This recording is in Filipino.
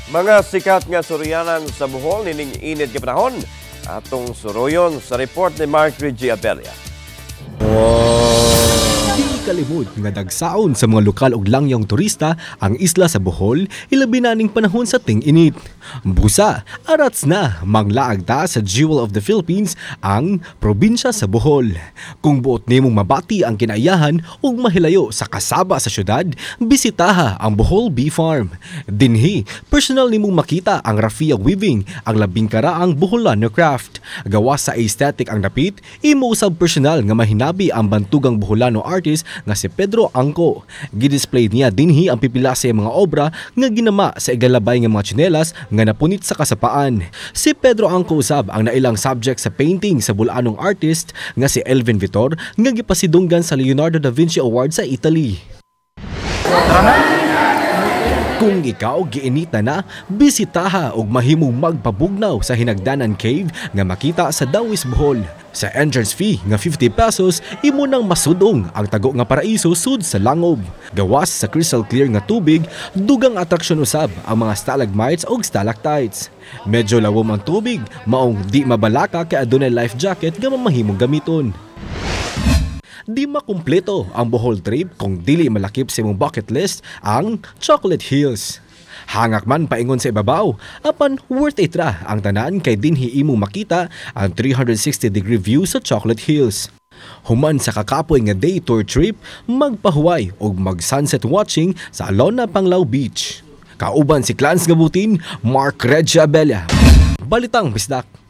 Mga sikat nga suryanan sa Bohol nining init nga panahon. Atong suroyon sa report ni Mark Reggie Abella. Di kalimod nga dagsaon sa mga lokal ug langyang turista ang isla sa Bohol ilabi na ning panahon sa ting-init. Busa, arats na manglaag ta sa Jewel of the Philippines ang probinsya sa Bohol. Kung buot nimong mabati ang kinaiyahan ug mahilayo sa kasaba sa syudad, bisitaha ang Bohol Bee Farm. Dinhi, personal nimong makita ang raffia weaving, ang labing karaang Boholano craft. Gawas sa aesthetic ang dapit, imo usab personal nga mahinabi ang bantugang Boholano artist nga si Pedro Angco. Gidisplay niya dinhi ang pipila sa mga obra nga ginama sa igalabay nga mga tsinelas nga napunit sa kasapaan. Si Pedro Angco usab ang nailang subject sa painting sa Bolanong artist nga si Elvin Vitor nga gipasidunggan sa Leonardo da Vinci Award sa Italy. Kung ikaw giinita na, bisitaha ug mahimong magpabugnaw sa Hinagdanan Cave nga makita sa Dawis, Bohol. Sa entrance fee nga 50 pesos, imo nang masudong ang tago nga paraiso sud sa langob. Gawas sa crystal clear nga tubig, dugang atraksyon usab ang mga stalagmites ug stalactites. Medyo lawom ang tubig, maong di mabalaka kay adunay life jacket nga mamahimong gamiton. Di makumpleto ang Bohol trip kung dili malakip sa imong bucket list ang Chocolate Hills. Hangak man paingon sa ibabaw, apan worth it ra ang tanan kay dinhi imong makita ang 360-degree view sa Chocolate Hills. Human sa kakapoy nga day tour trip, magpahuway og mag-sunset watching sa Alona Panglao Beach. Kauban si Clans Gabutin, Mark Reggie Abella. Balitang Bisdak.